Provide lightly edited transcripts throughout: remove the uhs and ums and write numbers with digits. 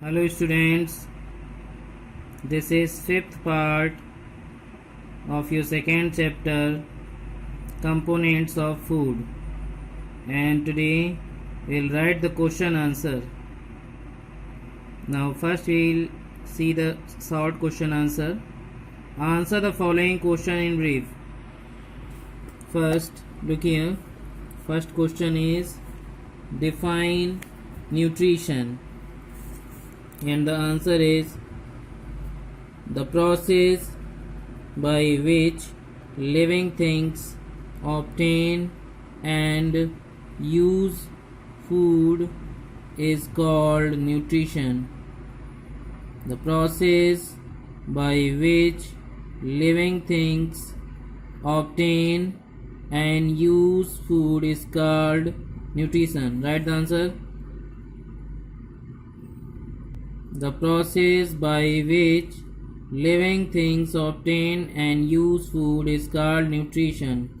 Hello students, this is fifth part of your second chapter, components of food, and today we'll write the question answer. Now first we'll see the short question answer. Answer the following question in brief. First, look here. First question is define nutrition, and the answer is the process by which living things obtain and use food is called nutrition. The process by which living things obtain and use food is called nutrition. Write the answer. The process by which living things obtain and use food is called nutrition.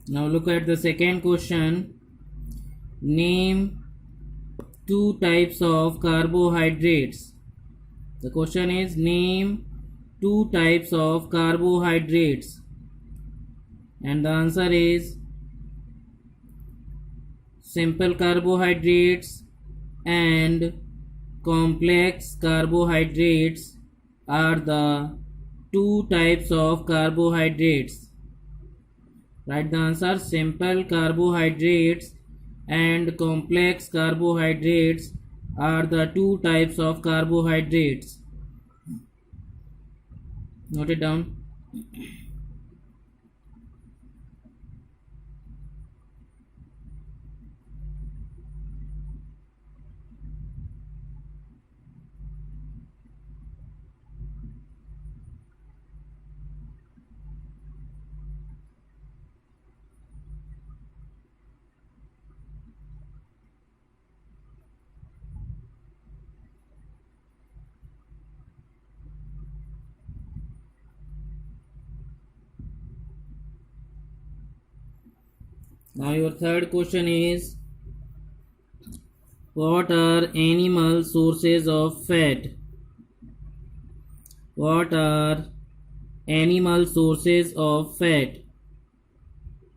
Now look at the second question. Name two types of carbohydrates. The question is name two types of carbohydrates, and the answer is simple carbohydrates and complex carbohydrates are the two types of carbohydrates. Write the answer. Simple carbohydrates and complex carbohydrates are the two types of carbohydrates. Note it down. Now your third question is, what are animal sources of fat? What are animal sources of fat?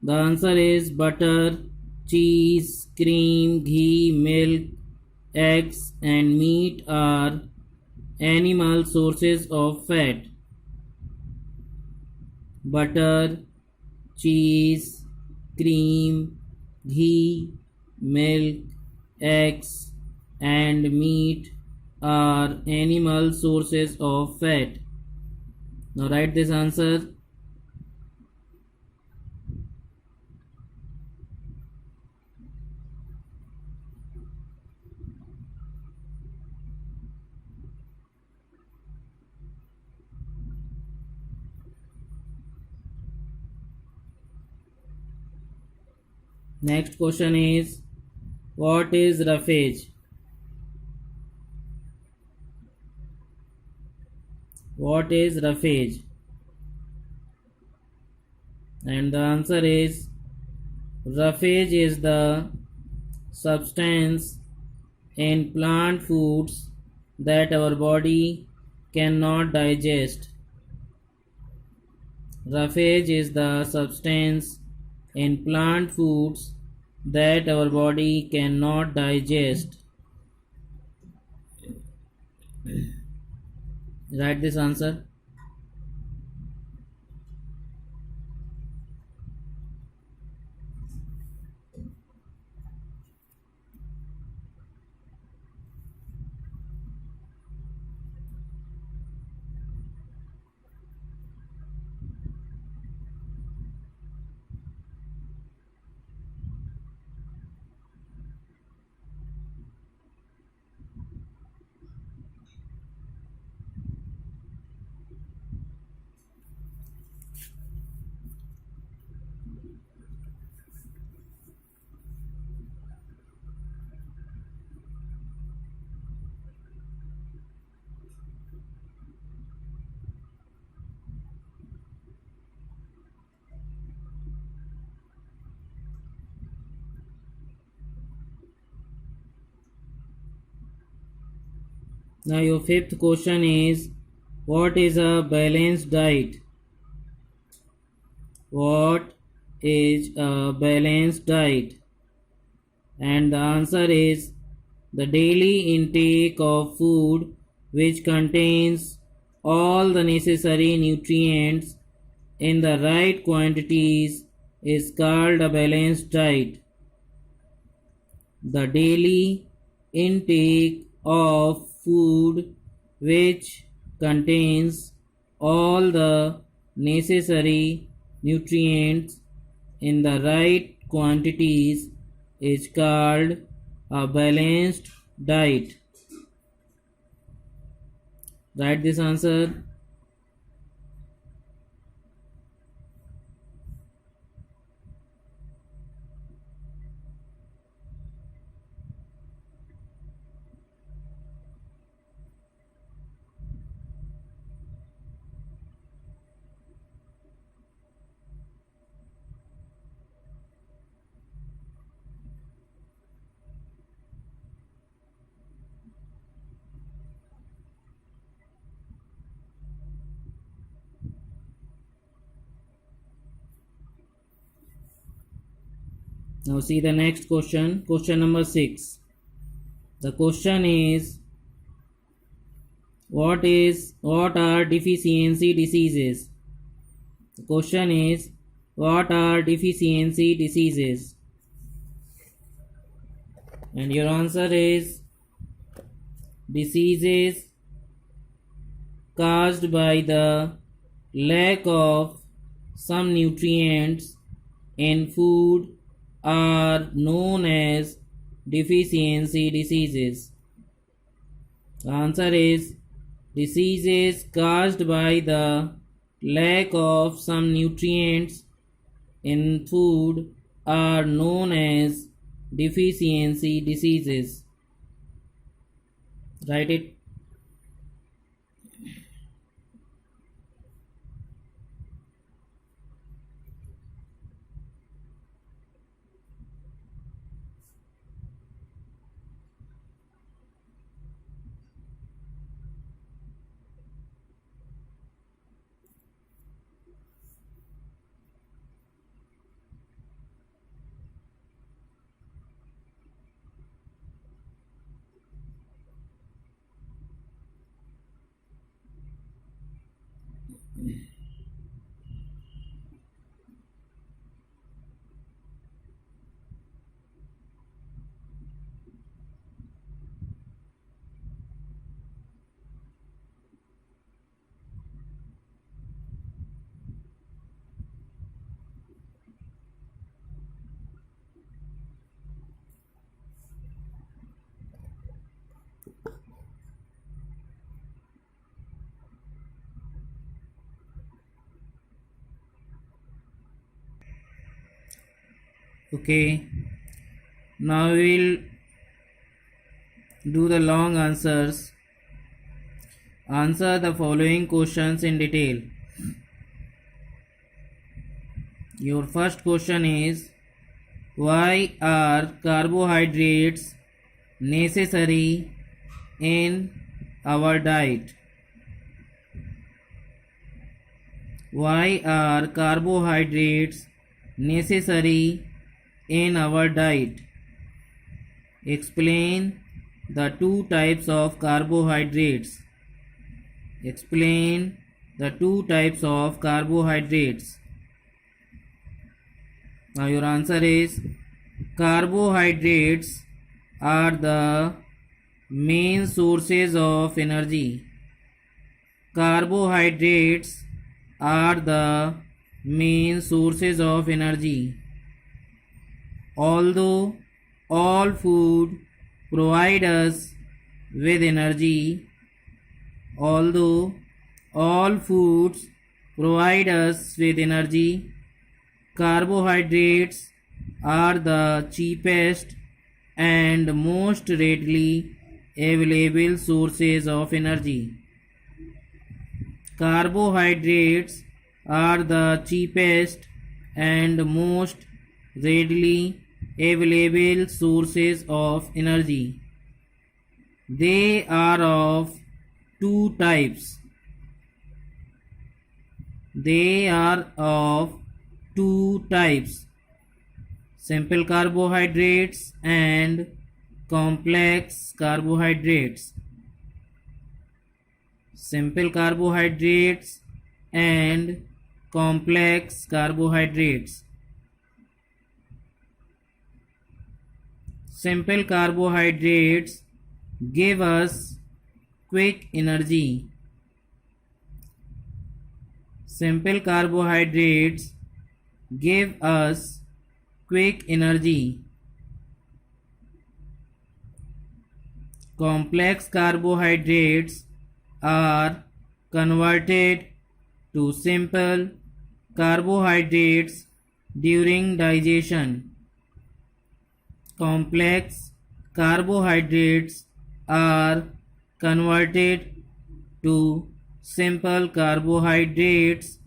The answer is butter, cheese, cream, ghee, milk, eggs and meat are animal sources of fat. Butter, cheese, cream, ghee, milk, eggs and meat are animal sources of fat. Now write this answer. Next question is, what is roughage? What is roughage? And the answer is roughage is the substance in plant foods that our body cannot digest. Roughage is the substance in plant foods that our body cannot digest. Write this answer. Now your fifth question is, what is a balanced diet? What is a balanced diet? And the answer is the daily intake of food which contains all the necessary nutrients in the right quantities is called a balanced diet. The daily intake of food which contains all the necessary nutrients in the right quantities is called a balanced diet. Write this answer. Now see the next question, question number 6. The question is, what are deficiency diseases? The question is, what are deficiency diseases? And your answer is diseases caused by the lack of some nutrients in food are known as deficiency diseases. The answer is diseases caused by the lack of some nutrients in food are known as deficiency diseases. Write it. Okay, now we will do the long answers. Answer the following questions in detail. Your first question is, why are carbohydrates necessary in our diet? Why are carbohydrates necessary in our diet? Explain the two types of carbohydrates. Explain the two types of carbohydrates. Now your answer is, carbohydrates are the main sources of energy. Carbohydrates are the main sources of energy. Although all food provide us with energy, although all foods provide us with energy, carbohydrates are the cheapest and most readily available sources of energy. Carbohydrates are the cheapest and most readily available sources of energy. They are of two types. They are of two types: simple carbohydrates and complex carbohydrates. Simple carbohydrates and complex carbohydrates. Simple carbohydrates give us quick energy. Simple carbohydrates give us quick energy. Complex carbohydrates are converted to simple carbohydrates during digestion. Complex carbohydrates are converted to simple carbohydrates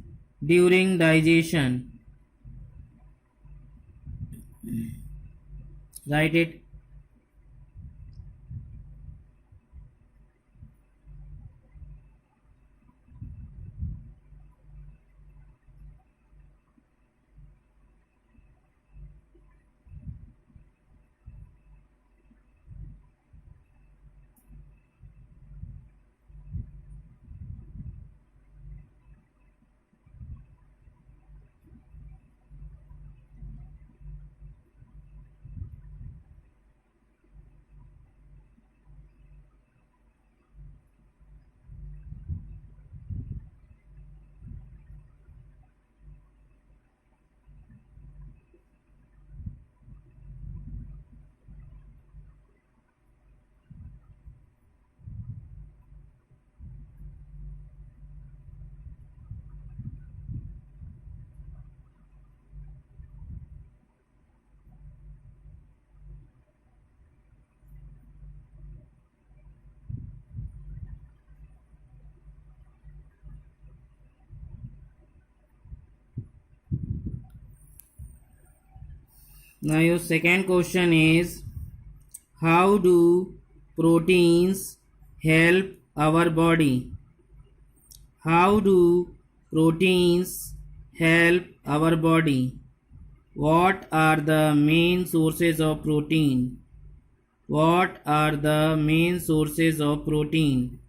during digestion. Write it. Now your second question is, how do proteins help our body? How do proteins help our body? What are the main sources of protein? What are the main sources of protein?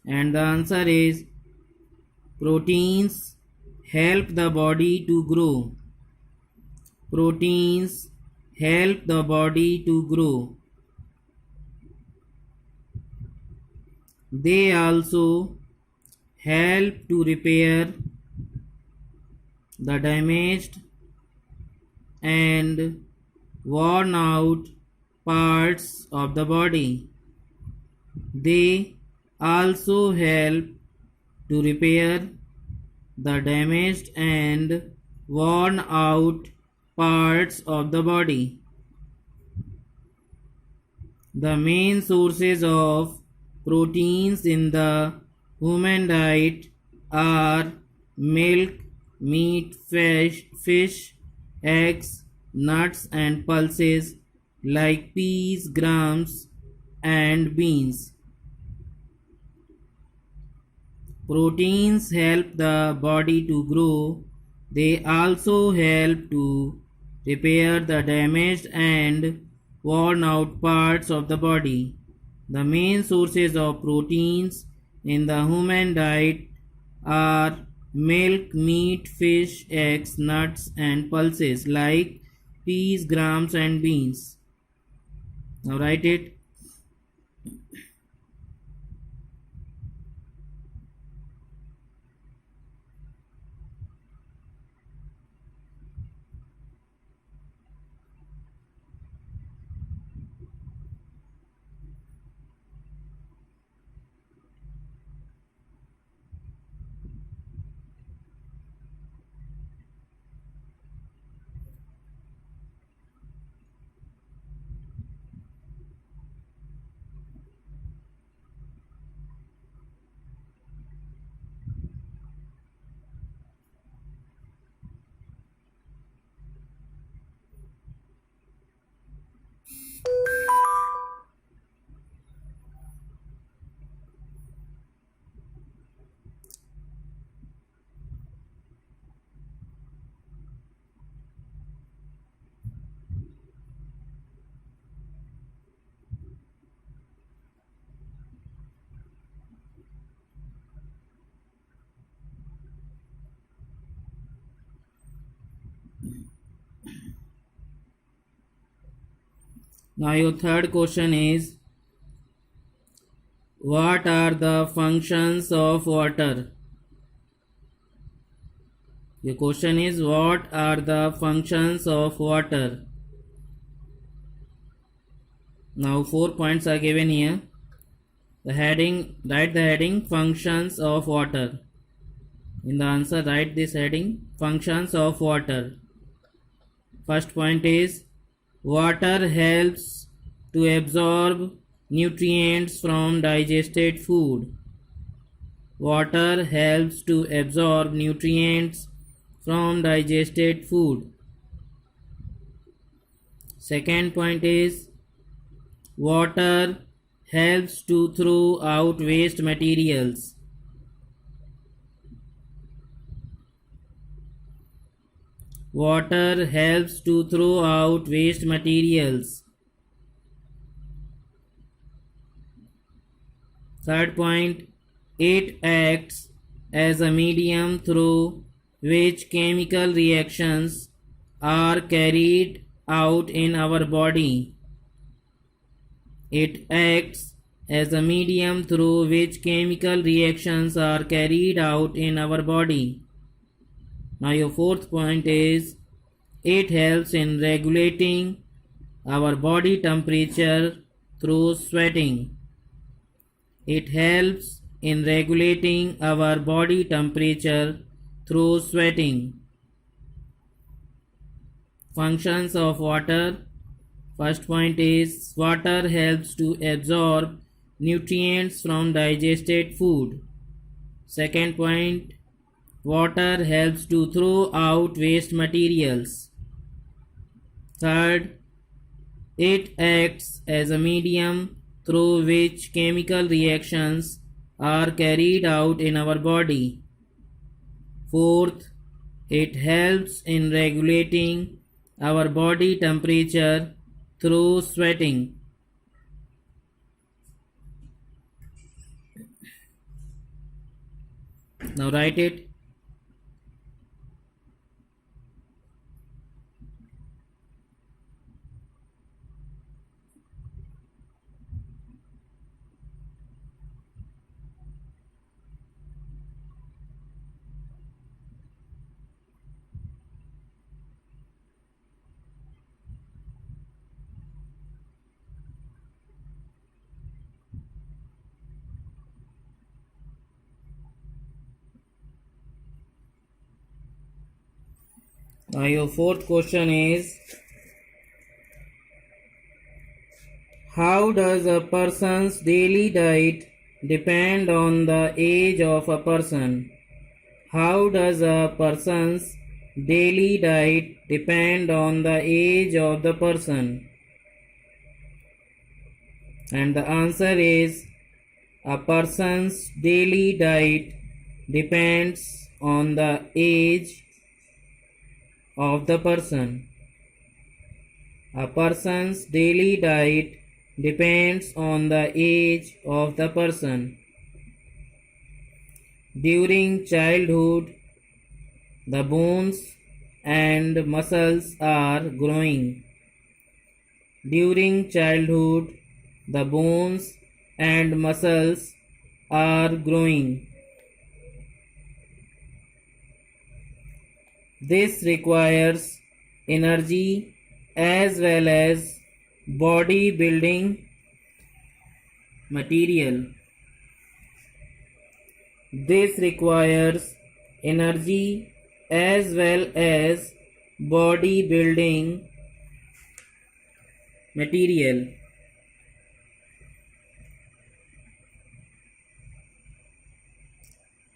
And the answer is, proteins help the body to grow. Proteins help the body to grow. They also help to repair the damaged and worn out parts of the body. They also help to repair the damaged and worn out parts of the body. The main sources of proteins in the human diet are milk, meat, fish, eggs, nuts and pulses like peas, grams and beans. Proteins help the body to grow. They also help to repair the damaged and worn out parts of the body. The main sources of proteins in the human diet are milk, meat, fish, eggs, nuts, and pulses like peas, grams, and beans. Now write it. Now your third question is, what are the functions of water? Your question is, what are the functions of water? Now 4 points are given here. The heading, write the heading functions of water. In the answer, write this heading functions of water. First point is, water helps to absorb nutrients from digested food. Water helps to absorb nutrients from digested food. Second point is, water helps to throw out waste materials. Water helps to throw out waste materials. Third point, it acts as a medium through which chemical reactions are carried out in our body. It acts as a medium through which chemical reactions are carried out in our body. Now your fourth point is, it helps in regulating our body temperature through sweating. It helps in regulating our body temperature through sweating. Functions of water. First point is, water helps to absorb nutrients from digested food. Second point, water helps to throw out waste materials. Third, it acts as a medium through which chemical reactions are carried out in our body. Fourth, it helps in regulating our body temperature through sweating. Now write it. Now your fourth question is, how does a person's daily diet depend on the age of a person? How does a person's daily diet depend on the age of the person? And the answer is, a person's daily diet depends on the age of the person. A person's daily diet depends on the age of the person. During childhood, the bones and muscles are growing. During childhood, the bones and muscles are growing. This requires energy as well as body building material. This requires energy as well as body building material.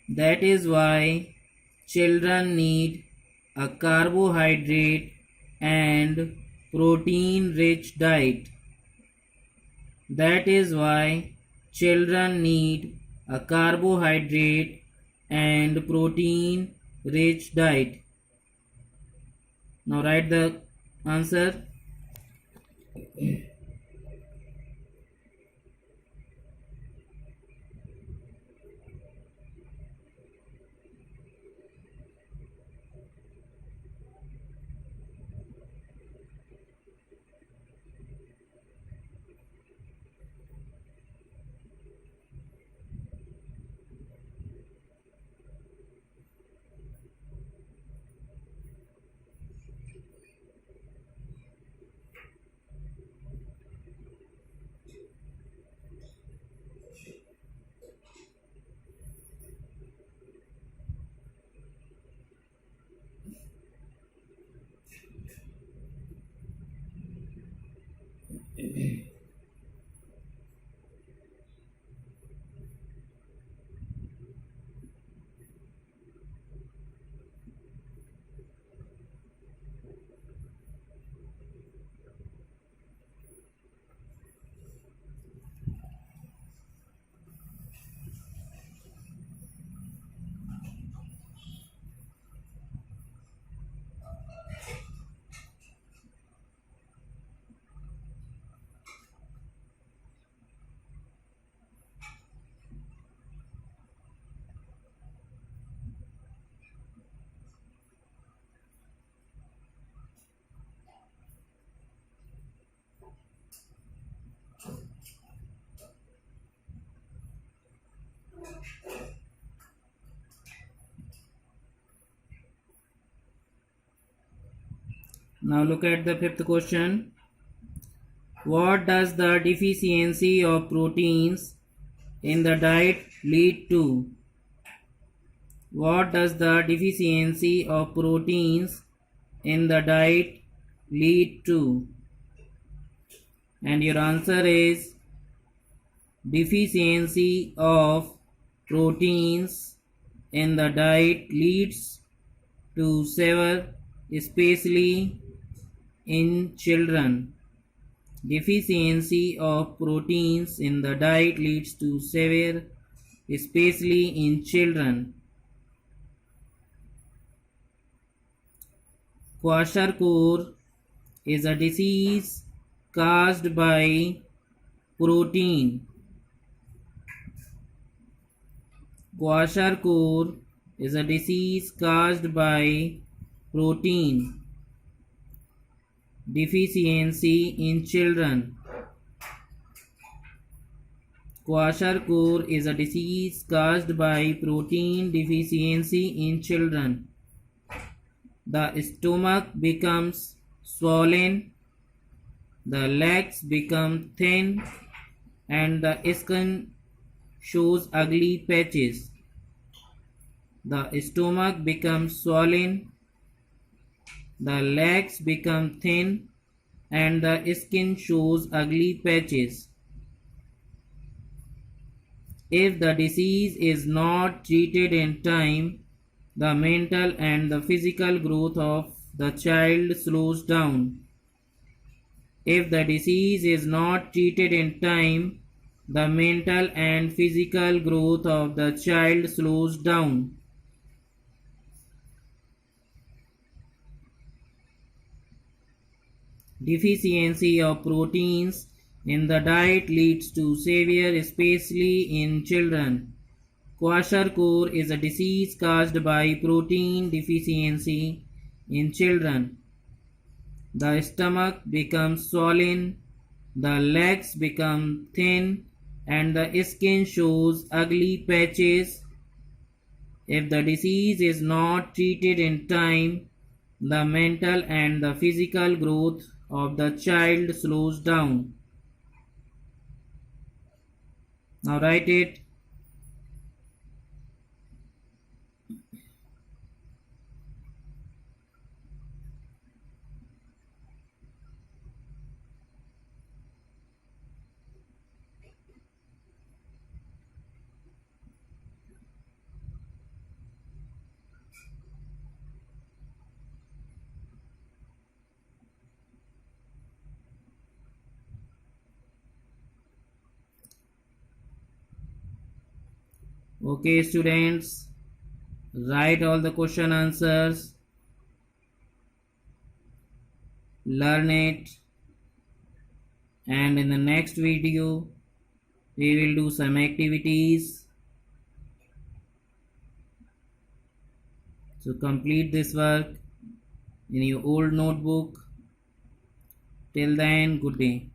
That is why children need a carbohydrate and protein rich diet. That is why children need a carbohydrate and protein rich diet. Now write the answer. Now look at the fifth question. What does the deficiency of proteins in the diet lead to? What does the deficiency of proteins in the diet lead to? And your answer is deficiency of proteins in the diet leads to severe, especially in children. Deficiency of proteins in the diet leads to severe, especially in children. Kwashiorkor is a disease caused by protein. Kwashiorkor is a disease caused by protein deficiency in children. Kwashiorkor is a disease caused by protein deficiency in children. The stomach becomes swollen, the legs become thin, and the skin shows ugly patches. The stomach becomes swollen, the legs become thin, and the skin shows ugly patches. If the disease is not treated in time, the mental and the physical growth of the child slows down. If the disease is not treated in time, the mental and physical growth of the child slows down. Deficiency of proteins in the diet leads to severe, especially in children. Kwashiorkor is a disease caused by protein deficiency in children. The stomach becomes swollen, the legs become thin, and the skin shows ugly patches. If the disease is not treated in time, the mental and the physical growth of the child slows down. Now write it. Okay, students, write all the question answers, learn it, and in the next video we will do some activities. So complete this work in your old notebook. Till then, good day.